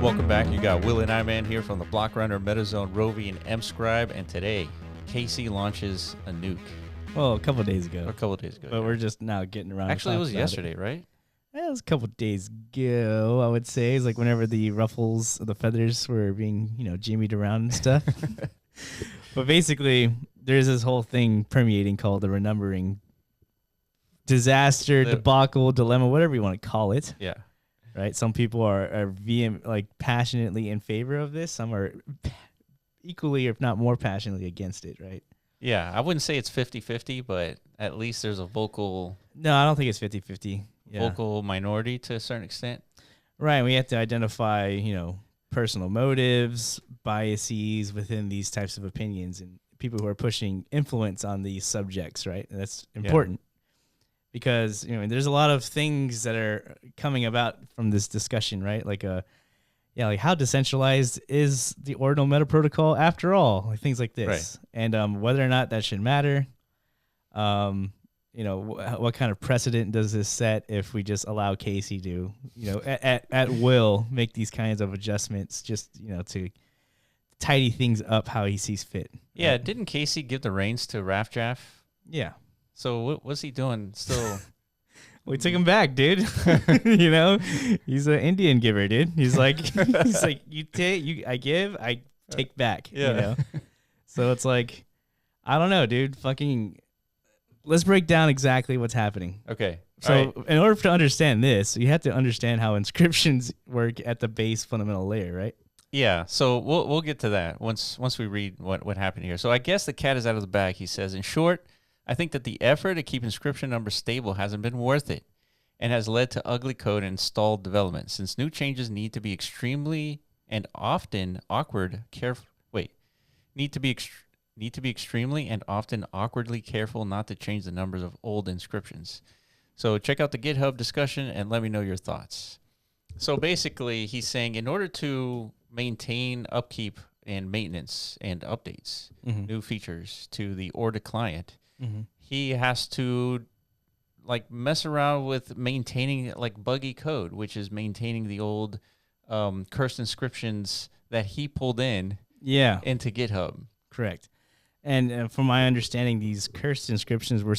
Welcome back. You got Will and Iman here from the Block Runner, MetaZone, Rovi, and MScribe. And today, Casey launches a nuke. Well, a couple days ago. But we're just now getting around. Actually, it was yesterday, right? Yeah, it was a couple days ago, I would say. It's like whenever the ruffles, the feathers were being, jimmied around and stuff. But basically, there's this whole thing permeating called the renumbering disaster, debacle, dilemma, whatever you want to call it. Yeah. Right? Some people are passionately in favor of this. Some are equally, if not more passionately against it, right? Yeah, I wouldn't say it's 50-50, but at least there's a vocal... No, I don't think it's 50-50. Yeah. Vocal minority to a certain extent. Right. We have to identify, personal motives, biases within these types of opinions and people who are pushing influence on these subjects, right? And that's important because, there's a lot of things that are coming about from this discussion, right? Like how decentralized is the Ordinal Meta protocol after all? Like things like this. Right. And whether or not that should matter. What kind of precedent does this set if we just allow Casey to, at will make these kinds of adjustments just, to tidy things up how he sees fit. Yeah, right? Didn't Casey give the reins to Rafjaff? Yeah. So what's he doing still? We took him back, dude. He's an Indian giver, dude. He's like, I give, I take back. Yeah. So it's like, I don't know, dude. Let's break down exactly what's happening. Okay. So in order to understand this, you have to understand how inscriptions work at the base fundamental layer, right? Yeah. So we'll get to that once we read what happened here. So I guess the cat is out of the bag, he says. In short, I think that the effort to keep inscription numbers stable hasn't been worth it and has led to ugly code and stalled development. Since new changes need to be extremely and often need to be extremely and often awkwardly careful not to change the numbers of old inscriptions. So check out the GitHub discussion and let me know your thoughts. So basically, he's saying in order to maintain upkeep and maintenance and updates, new features to the Orda client, he has to mess around with maintaining buggy code, which is maintaining the old cursed inscriptions that he pulled in into GitHub. Correct. And from my understanding, these cursed inscriptions were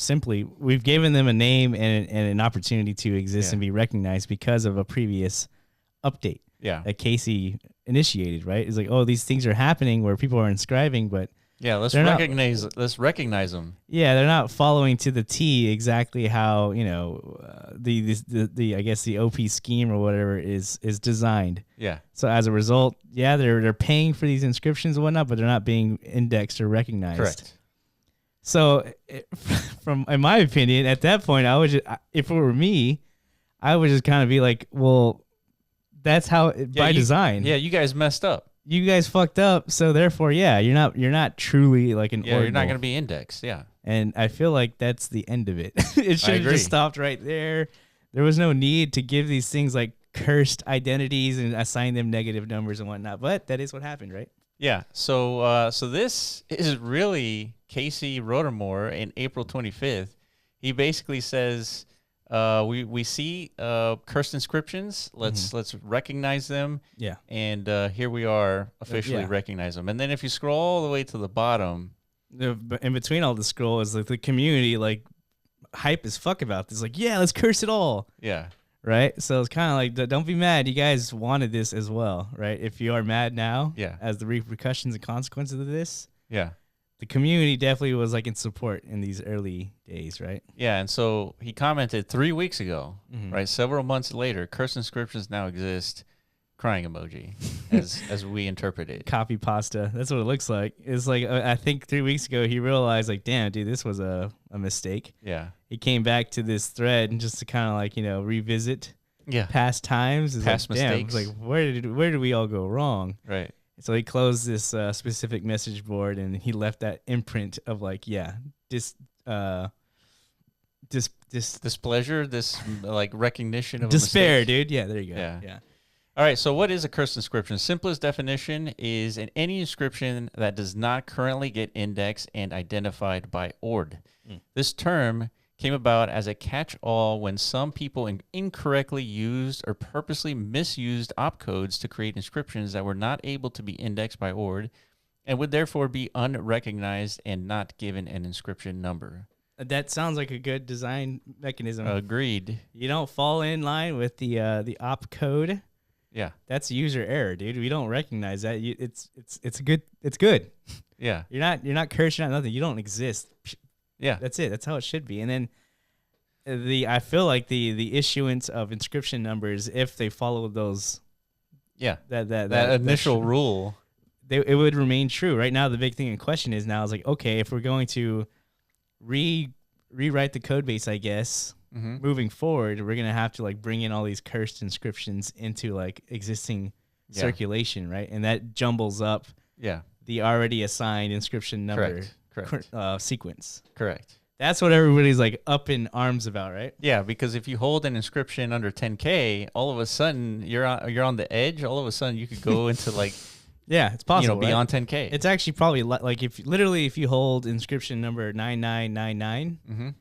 we've given them a name and an opportunity to exist and be recognized because of a previous update that Casey initiated, right? It's like, oh, these things are happening where people are inscribing, but let's recognize them. Yeah, they're not following to the T exactly how, the OP scheme or whatever is designed. Yeah. So as a result, they're paying for these inscriptions and whatnot, but they're not being indexed or recognized. Correct. So in my opinion, at that point, if it were me, I would just kind of be like, well, that's how by design. Yeah, you guys messed up. You guys fucked up, so therefore, you're not truly like an ordinal. You're not going to be indexed, And I feel like that's the end of it. It should have just stopped right there. There was no need to give these things like cursed identities and assign them negative numbers and whatnot, but that is what happened, right? Yeah, so this is really Casey Rodarmor in April 25th. He basically says... we see cursed inscriptions. Let's recognize them. Yeah. And here we are officially recognize them. And then if you scroll all the way to the bottom, in between all the scroll is like the community hype as fuck about this. Like, let's curse it all. Yeah. Right. So it's kind of like, don't be mad. You guys wanted this as well, right? If you are mad now, as the repercussions and consequences of this, the community definitely was in support in these early days, right? Yeah, and so he commented 3 weeks ago, right? Several months later, cursed inscriptions now exist. Crying emoji, as we interpret it. Copy pasta. That's what it looks like. It's I think 3 weeks ago he realized damn, dude, this was a mistake. Yeah. He came back to this thread and just to kind of revisit past times. Past mistakes. Damn, where did we all go wrong? Right. So he closed this specific message board and he left that imprint of displeasure, this recognition of despair, a mistake. Dude. Yeah, there you go. Yeah. All right. So what is a cursed inscription? Simplest definition is any inscription that does not currently get indexed and identified by Ord. This term came about as a catch-all when some people incorrectly used or purposely misused opcodes to create inscriptions that were not able to be indexed by Ord and would therefore be unrecognized and not given an inscription number. That sounds like a good design mechanism. Agreed. You don't fall in line with the opcode. Yeah. That's user error, dude. We don't recognize that. It's good. It's good. Yeah. You're not cursed. You're not nothing. You don't exist. Yeah. That's it. That's how it should be. And then I feel like the issuance of inscription numbers, if they follow those, that initial rule, it would remain true. Right now, the big thing in question is like, okay, if we're going to rewrite the code base, I guess, moving forward, we're gonna have to like bring in all these cursed inscriptions into like existing circulation, right? And that jumbles up the already assigned inscription number sequence. Correct. That's what everybody's like up in arms about, right? Yeah, because if you hold an inscription under 10K, all of a sudden you're on the edge. All of a sudden you could go into like yeah, it's possible. Beyond 10K. It's actually probably like if you hold inscription number 9999,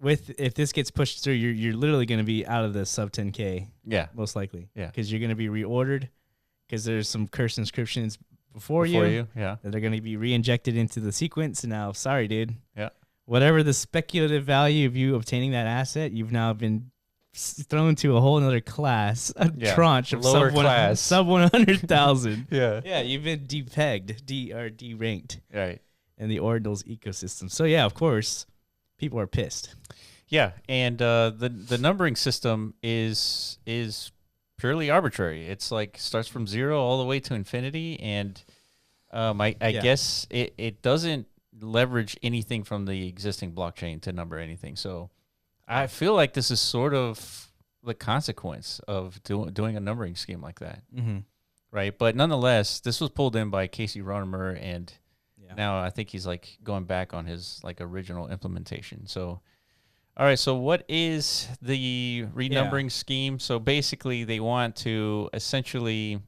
if this gets pushed through, you're literally going to be out of the sub 10K. Yeah, most likely. Yeah, because you're going to be reordered because there's some cursed inscriptions before you. Yeah, that they're going to be re-injected into the sequence. And now, sorry, dude. Yeah. Whatever the speculative value of you obtaining that asset, you've now been thrown to a whole another class, tranche of lower class, sub 100,000. Yeah, you've been depegged, deranked, right, in the Ordinals ecosystem. So yeah, of course, people are pissed. Yeah, and the numbering system is purely arbitrary. It's like starts from 0 all the way to infinity, and I guess it doesn't leverage anything from the existing blockchain to number anything. So I feel like this is sort of the consequence of doing a numbering scheme like that, right? But nonetheless, this was pulled in by Casey Rodarmor, and now I think he's like going back on his like original implementation. So, all right. So what is the renumbering scheme? So basically, they want to essentially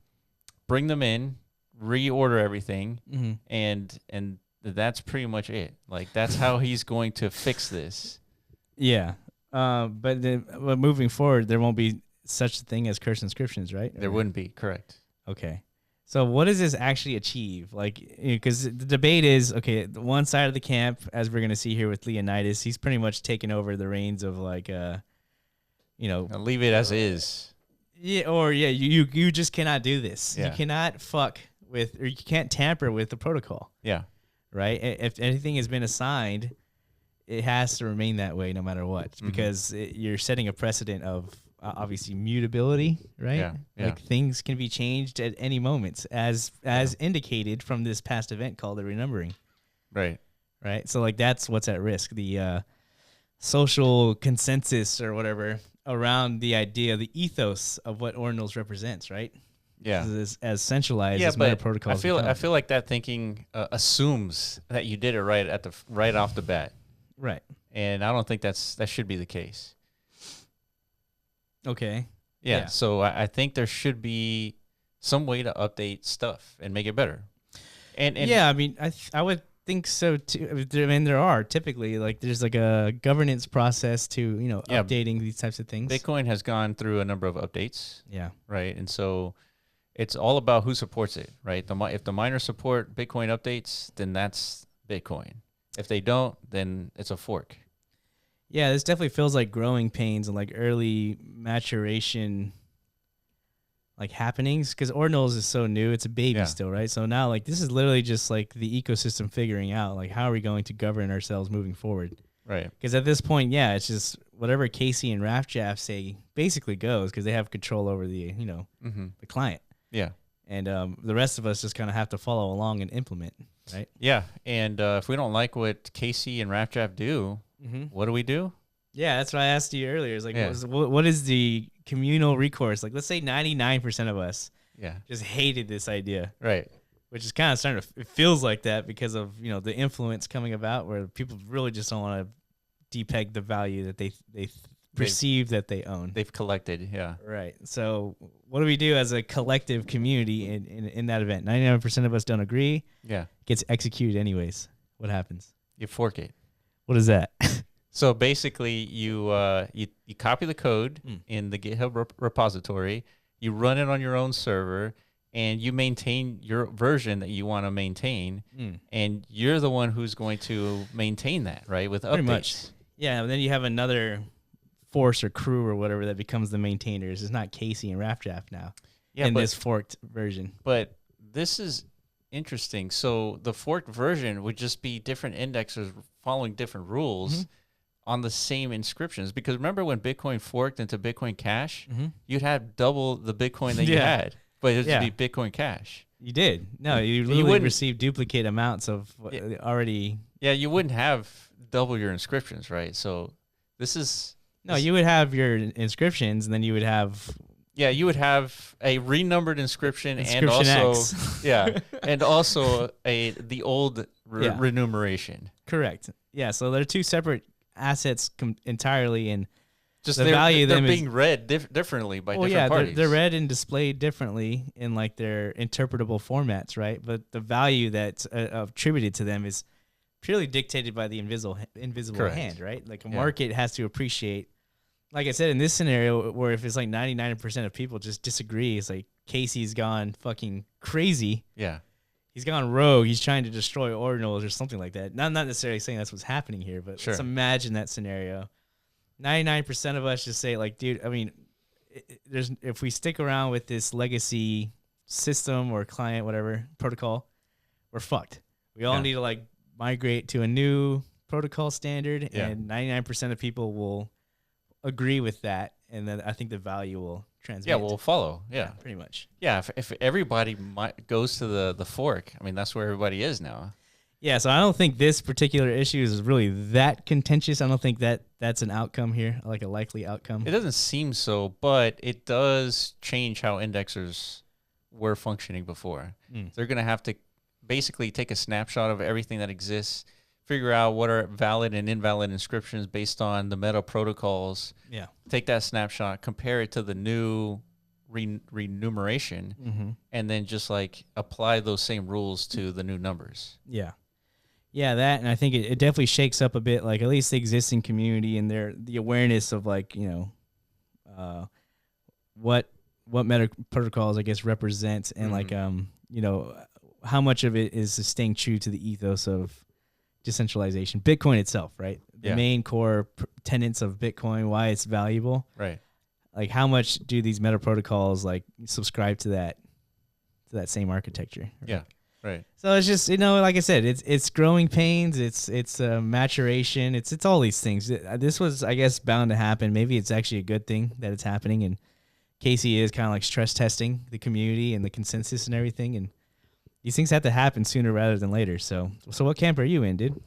bring them in, reorder everything, and that's pretty much it. Like that's how he's going to fix this. Yeah. But moving forward, there won't be such a thing as cursed inscriptions, right? There wouldn't be, correct. Okay. So what does this actually achieve? Like, because the debate is, okay, one side of the camp, as we're going to see here with Leonidas, he's pretty much taken over the reins of like, leave it as is. Yeah, or you just cannot do this. Yeah. You cannot fuck with, or you can't tamper with the protocol. Yeah. Right? If anything has been assigned, it has to remain that way no matter what, because you're setting a precedent of obviously mutability, right? Yeah. Like things can be changed at any moment, as indicated from this past event called the Renumbering. Right. Right. So like that's what's at risk. The social consensus or whatever around the idea, the ethos of what Ordinals represents, right? Yeah, as centralized as meta protocols. I feel like that thinking assumes that you did it right off the bat. Right. And I don't think that should be the case. Okay. Yeah. So I think there should be some way to update stuff and make it better. And yeah, I mean, I would think so too. I mean, there are typically like there's like a governance process to updating these types of things. Bitcoin has gone through a number of updates. Yeah. Right. And so it's all about who supports it. Right. If the miners support Bitcoin updates, then that's Bitcoin. If they don't, then it's a fork. Yeah, this definitely feels like growing pains and like early maturation like happenings, because Ordinals is so new. It's a baby still, right? So now like this is literally just like the ecosystem figuring out like how are we going to govern ourselves moving forward. Right. Because at this point, it's just whatever Casey and Rafjaf say basically goes, because they have control over the, the client. Yeah. And the rest of us just kind of have to follow along and implement, right? Yeah. And if we don't like what Casey and Rafjaf do, what do we do? Yeah, that's what I asked you earlier. It's like, what is the communal recourse? Like, let's say 99% of us just hated this idea. Right. Which is kind of starting to, it feels like that because of, the influence coming about where people really just don't want to depeg the value that they perceive that they own. They've collected, yeah. Right. So what do we do as a collective community in that event? 99% of us don't agree. Yeah. It gets executed anyways. What happens? You fork it. What is that? So basically, you copy the code in the GitHub repository, you run it on your own server, and you maintain your version that you want to maintain, and you're the one who's going to maintain that, right, with Pretty updates. much. Yeah, and then you have another force or crew or whatever that becomes the maintainers. It's not Casey and Raftdraft now in this forked version. But this is interesting. So the forked version would just be different indexers following different rules on the same inscriptions. Because remember when Bitcoin forked into Bitcoin Cash, you'd have double the Bitcoin that you had, but it would be Bitcoin Cash. You did. No, you literally received duplicate amounts of already. Yeah, you wouldn't have double your inscriptions, right? So this is... No, you would have your inscriptions, and then you would have... Yeah, you would have a renumbered inscription and also X. And also the old renumeration. Correct. Yeah, so they're two separate assets entirely, and just the value of them they're being read differently by different parties. They're read and displayed differently in like their interpretable formats, right? But the value that's attributed to them is purely dictated by the invisible hand, right? Like a market has to appreciate. Like I said, in this scenario, where if it's like 99% of people just disagree, it's like Casey's gone fucking crazy. Yeah. He's gone rogue. He's trying to destroy Ordinals or something like that. Not necessarily saying that's what's happening here, but let's imagine that scenario. 99% of us just say, like, dude, I mean, if we stick around with this legacy system or client, whatever, protocol, we're fucked. We all need to, like, migrate to a new protocol standard, and 99% of people will agree with that, and then I think the value will transmit. Yeah, we'll follow. Yeah, pretty much. Yeah, if everybody goes to the fork, I mean, that's where everybody is now. Yeah, so I don't think this particular issue is really that contentious. I don't think that's an outcome here, like a likely outcome. It doesn't seem so, but it does change how indexers were functioning before. They're going to have to basically take a snapshot of everything that exists, figure out what are valid and invalid inscriptions based on the meta protocols. Yeah. Take that snapshot, compare it to the new renumeration, and then just like apply those same rules to the new numbers. Yeah. Yeah, that, and I think it definitely shakes up a bit, like at least the existing community and the awareness of, like, you know, what meta protocols, I guess, represent, and like you know, how much of it is staying true to the ethos of decentralization, Bitcoin itself, right? The main core tenets of Bitcoin, why it's valuable, right? Like, how much do these meta protocols like subscribe to that same architecture? Right? Yeah. Right. So it's just, you know, like I said, it's growing pains, it's maturation, it's all these things. This was, I guess, bound to happen. Maybe it's actually a good thing that it's happening, and Casey is kind of like stress testing the community and the consensus and everything, and these things have to happen sooner rather than later. So what camp are you in, dude?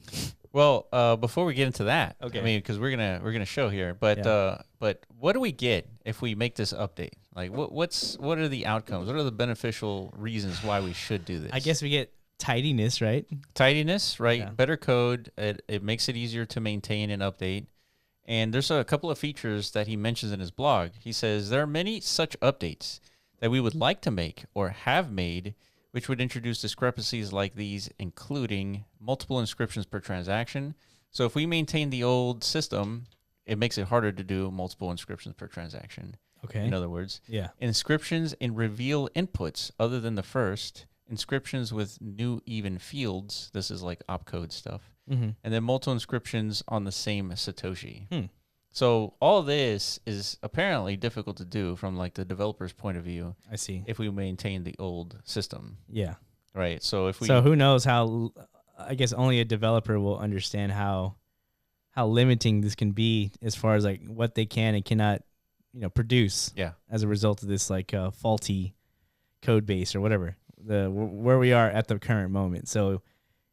Well, before we get into that, I mean, because we're gonna show here, but what do we get if we make this update? Like, what are the outcomes? What are the beneficial reasons why we should do this? I guess we get tidiness, right? Tidiness, right? Yeah. Better code. It makes it easier to maintain and update. And there's a couple of features that he mentions in his blog. He says there are many such updates that we would like to make or have made, which would introduce discrepancies like these, including multiple inscriptions per transaction. So if we maintain the old system, it makes it harder to do multiple inscriptions per transaction. Okay. In other words, inscriptions in reveal inputs other than the first, inscriptions with new even fields. This is like opcode stuff. And then multiple inscriptions on the same Satoshi. So all this is apparently difficult to do from like the developer's point of view. I see. If we maintain the old system. Yeah. Right. So who knows how, I guess only a developer will understand how limiting this can be as far as like what they can and cannot, you know, produce as a result of this like faulty code base or whatever, where we are at the current moment. So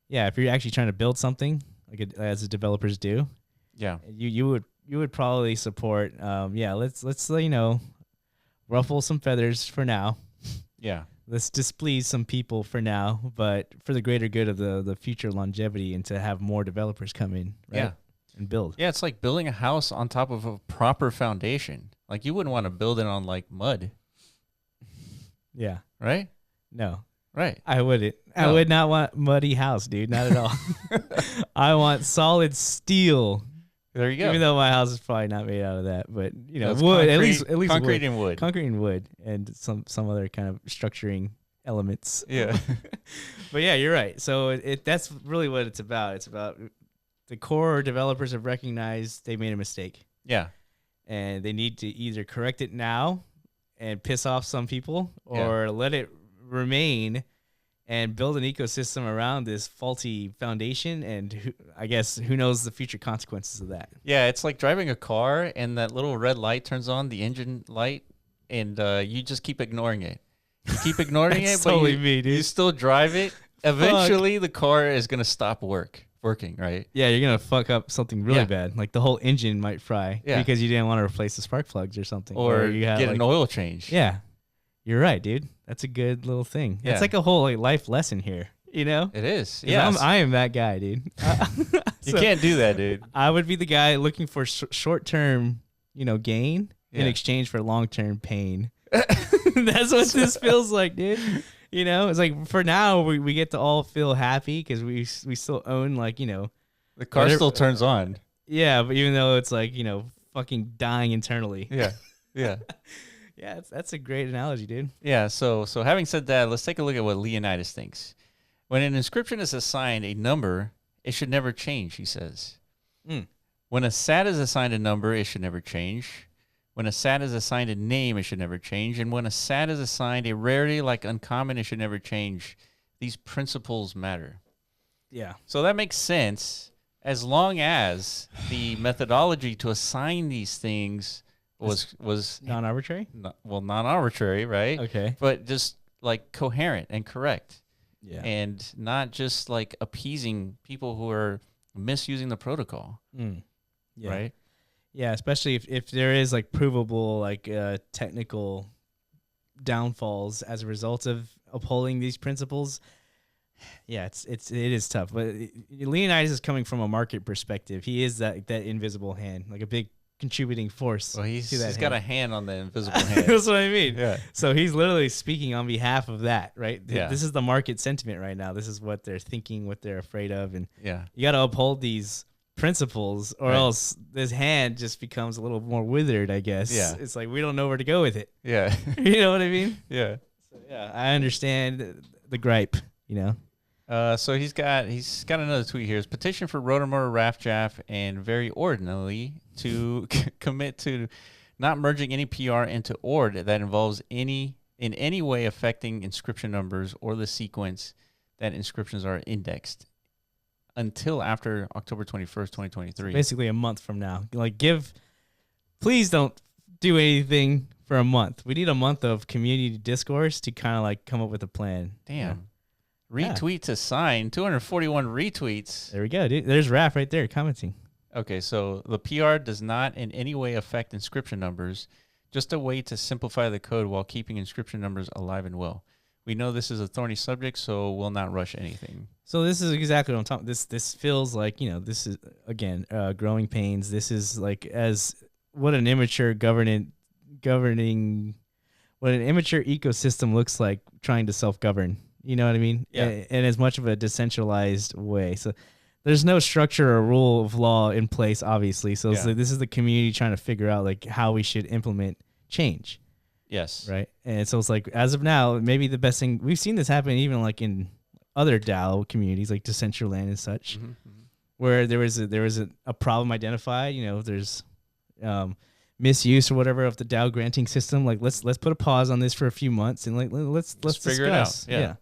yeah, if you're actually trying to build something like as the developers do, you would probably support let's you know, ruffle some feathers for now. Let's displease some people for now, but for the greater good of the future longevity and to have more developers come in, right? And build. Yeah, it's like building a house on top of a proper foundation. Like, you wouldn't want to build it on like mud. Yeah. Right? No. Right. I wouldn't. No. I would not want muddy house, dude. Not at all. I want solid steel There you go. Even though my house is probably not made out of that, but you know, That's wood, concrete, at least concrete wood. and wood. Concrete and wood, and some other kind of structuring elements. Yeah. But yeah, you're right. So that's really what it's about. It's about the core developers have recognized they made a mistake. Yeah. And they need to either correct it now and piss off some people, or let it remain and build an ecosystem around this faulty foundation. And I guess who knows the future consequences of that. Yeah, it's like driving a car and that little red light turns on, the engine light, and you just keep ignoring it. You keep ignoring it, but totally me, dude. you still drive it. Eventually, the car is going to stop working, right? Yeah, you're going to fuck up something really bad. Like the whole engine might fry because you didn't want to replace the spark plugs or something. Or you get an oil change. Yeah, you're right, dude. That's a good little thing. Yeah. It's like a whole life lesson here, you know? It is. Yeah, I am that guy, dude. You can't do that, dude. I would be the guy looking for short-term, gain in exchange for long-term pain. That's what this feels like, dude. It's like for now we get to all feel happy because we still own the car still turns on. Yeah, but even though it's like fucking dying internally. Yeah. Yeah, that's a great analogy, dude. Yeah. So having said that, let's take a look at what Leonidas thinks. When an inscription is assigned a number, it should never change, he says. When a sat is assigned a number, it should never change. When a sat is assigned a name, it should never change. And when a sat is assigned a rarity like uncommon, it should never change. These principles matter. Yeah. So that makes sense as long as the methodology to assign these things was non-arbitrary? Non-arbitrary, right? Okay. But just like coherent and correct. Yeah. And not just like appeasing people who are misusing the protocol. Yeah. Right? Yeah, especially if there is like provable technical downfalls as a result of upholding these principles. Yeah, it is tough. But Leonidas is coming from a market perspective. He is that invisible hand, like a big contributing force. Well, he's got a hand on the invisible hand. That's what I mean. Yeah. So he's literally speaking on behalf of that, right? Yeah. This is the market sentiment right now. This is what they're thinking, what they're afraid of, and yeah, you got to uphold these principles, or else this hand just becomes a little more withered, I guess. Yeah. It's like we don't know where to go with it. Yeah. You know what I mean? Yeah. So, yeah, I understand the gripe. So he's got another tweet here. It's petition for Rodarmor, Raftjaff, and very ordinally to commit to not merging any PR into ord that involves in any way affecting inscription numbers or the sequence that inscriptions are indexed until after October 21st, 2023. Basically a month from now. Please don't do anything for a month. We need a month of community discourse to kind of come up with a plan. Damn. Retweet to sign, 241 retweets. There we go, dude. There's Raph right there commenting. Okay, so the PR does not in any way affect inscription numbers, just a way to simplify the code while keeping inscription numbers alive and well. We know this is a thorny subject, so we'll not rush anything. So this is exactly what I'm talking. This feels like, this is again growing pains. This is like as what an immature governing what an immature ecosystem looks like trying to self-govern. You know what I mean? Yeah. In as much of a decentralized way. So there's no structure or rule of law in place, obviously. So it's this is the community trying to figure out how we should implement change. Yes. Right. And so it's as of now, maybe the best thing we've seen this happen even in other DAO communities like Decentraland and such, where there was a problem identified. There's misuse or whatever of the DAO granting system. Let's put a pause on this for a few months and let's figure discuss. it out. Yeah.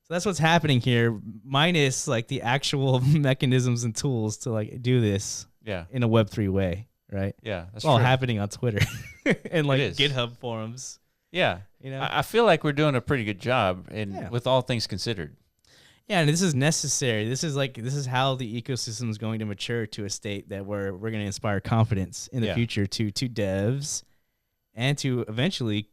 So that's what's happening here, minus the actual mechanisms and tools to do this in a Web3 way, right? Yeah, that's it's all true. happening on Twitter and GitHub forums. Yeah. I feel like we're doing a pretty good job with all things considered. Yeah, and this is necessary. This is how the ecosystem is going to mature to a state that we're going to inspire confidence in the future to devs and to eventually,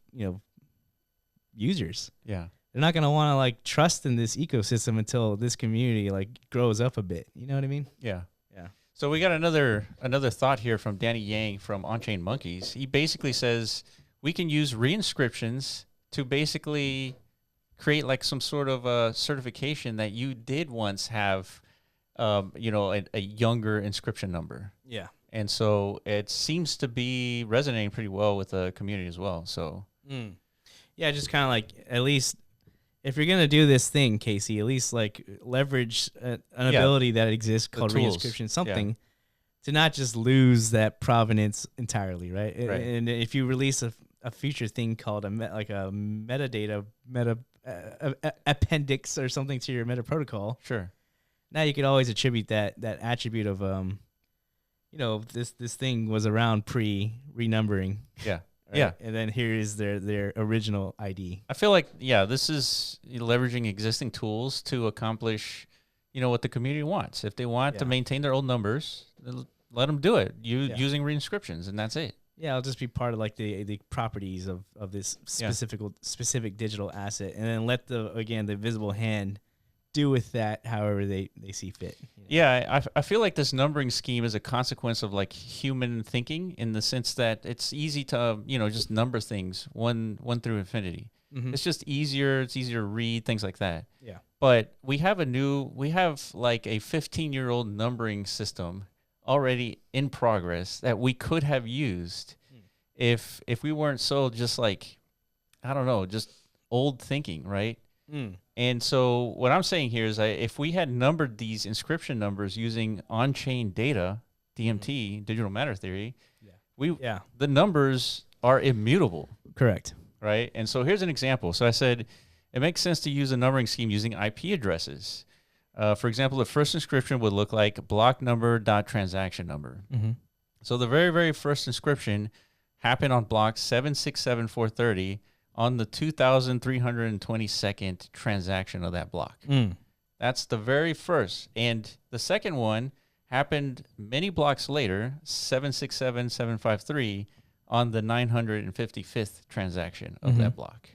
users. Yeah. They're not going to want to trust in this ecosystem until this community grows up a bit. You know what I mean? Yeah. Yeah. So we got another thought here from Danny Yang from On-Chain Monkeys. He basically says we can use reinscriptions to basically create some sort of certification that you did once have, a younger inscription number. Yeah. And so it seems to be resonating pretty well with the community as well. So yeah, just kind of like, at least if you're gonna do this thing, Casey, at least like leverage an ability that exists called reinscription, something to not just lose that provenance entirely, right? And if you release a future thing called a metadata appendix or something to your meta protocol, sure, now you could always attribute that attribute of this thing was around pre-renumbering. Yeah. Right? Yeah. And then here is their original ID. I feel like, this is leveraging existing tools to accomplish, what the community wants. If they want to maintain their old numbers, let them do it using reinscriptions, and that's it. Yeah, it'll just be part of like the properties of this specific digital asset, and then let the visible hand do with that however they see fit. Yeah, I feel like this numbering scheme is a consequence of like human thinking, in the sense that it's easy to just number things one through infinity. Mm-hmm. It's just easier. It's easier to read, things like that. Yeah. But we have like a 15-year-old numbering system already in progress that we could have used if we weren't so just like, I don't know, just old thinking, right? And so what I'm saying here is if we had numbered these inscription numbers using on-chain data, DMT, digital matter theory, the numbers are immutable. Correct. Right? And so here's an example. So I said it makes sense to use a numbering scheme using IP addresses. For example, the first inscription would look like block number dot transaction number. Mm-hmm. So the very, very first inscription happened on block 767430 on the 2,322nd transaction of that block. That's the very first. And the second one happened many blocks later, 767753, on the 955th transaction of that block.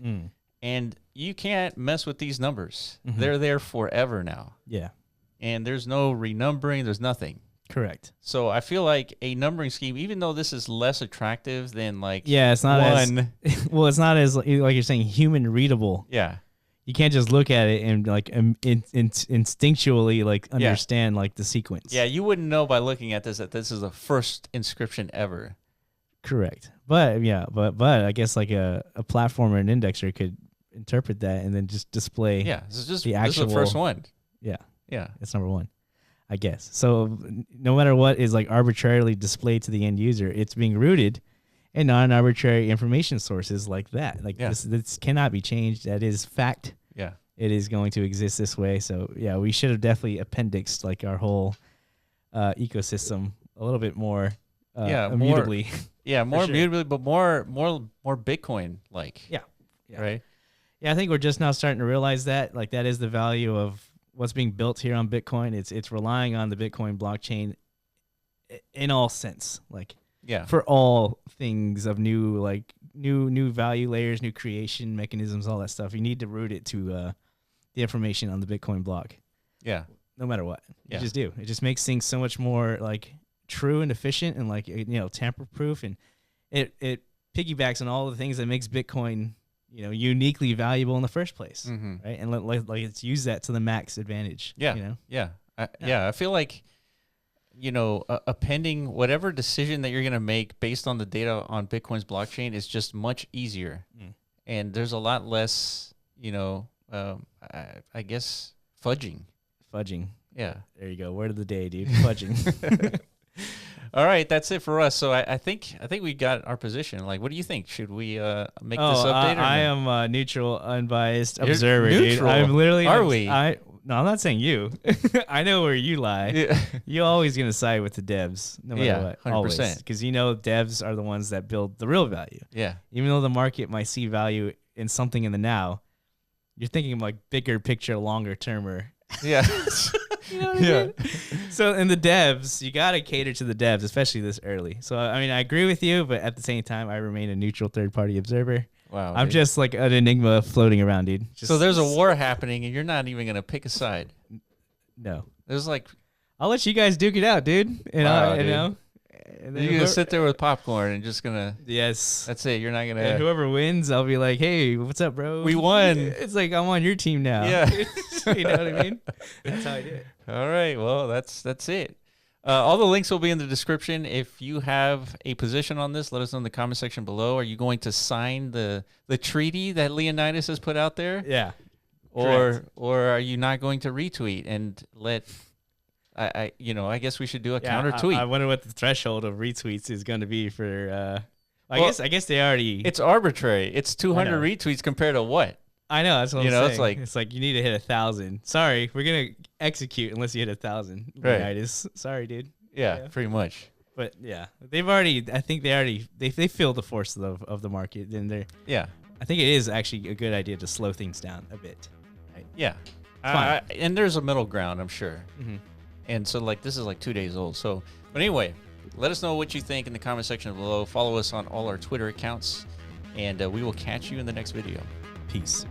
And you can't mess with these numbers. They're there forever now. Yeah. And there's no renumbering. There's nothing. Correct. So I feel like a numbering scheme, even though this is less attractive than like it's not one. It's not as like you're saying human readable. Yeah. You can't just look at it and like instinctually like understand like the sequence. Yeah, you wouldn't know by looking at this that this is the first inscription ever. Correct. But I guess like a platform or an indexer could interpret that and then just display. Yeah, this is the actual. This is the first one. Yeah. Yeah. It's number one, I guess. So no matter what is like arbitrarily displayed to the end user, it's being rooted in non-arbitrary information sources like that. Like this cannot be changed. That is fact. Yeah. It is going to exist this way. So yeah, we should have definitely appendixed like our whole ecosystem a little bit more immutably. More sure. immutably, but more Bitcoin like. Yeah. Right. Yeah, I think we're just now starting to realize that like that is the value of what's being built here on Bitcoin. It's relying on the Bitcoin blockchain in all sense, like for all things of new value layers, new creation mechanisms, all that stuff. You need to root it to the information on the Bitcoin block. Yeah, no matter what, you just do. It just makes things so much more like true and efficient and like tamper-proof, and it piggybacks on all the things that makes Bitcoin uniquely valuable in the first place, right? And let's use that to the max advantage. I feel like, appending whatever decision that you're going to make based on the data on Bitcoin's blockchain is just much easier. And there's a lot less, I guess, fudging. Yeah. There you go. Word of the day, dude. Fudging. All right, that's it for us. So I think we got our position. Like, what do you think? Should we make this update? I am a neutral, unbiased observer, neutral. dude. I'm literally. Are we? No, I'm not saying you. I know where you lie. Yeah. You're always gonna side with the devs, no matter what. 100%. Because devs are the ones that build the real value. Yeah. Even though the market might see value in something in the now, you're thinking of like bigger picture, longer termer. Yeah. You know what I mean? So in the devs, you got to cater to the devs, especially this early. So, I mean, I agree with you, but at the same time, I remain a neutral third-party observer. Wow. I'm just like an enigma floating around, dude. So there's a war happening, and you're not even going to pick a side. No. There's like... I'll let you guys duke it out, dude. Dude. And then you're going to sit there with popcorn and just going to... Yes. That's it. You're not going to... And whoever wins, I'll be like, hey, what's up, bro? We won. It's like, I'm on your team now. Yeah. You know what I mean? That's how I do it. All right. Well, that's it. All the links will be in the description. If you have a position on this, let us know in the comment section below. Are you going to sign the treaty that Leonidas has put out there? Yeah. Or are you not going to retweet and let I guess we should do a counter tweet. I wonder what the threshold of retweets is going to be for I guess they already. It's arbitrary. It's 200 retweets compared to what? I know, that's what I'm saying. It's like you need to hit 1,000. Sorry, we're gonna execute unless you hit 1,000. Right. Sorry, dude. Yeah, pretty much. But yeah, I think they feel the force of the market. And I think it is actually a good idea to slow things down a bit. Right? Yeah. And there's a middle ground, I'm sure. Mm-hmm. And so this is 2 days old. So, but anyway, let us know what you think in the comment section below. Follow us on all our Twitter accounts, and we will catch you in the next video. Peace.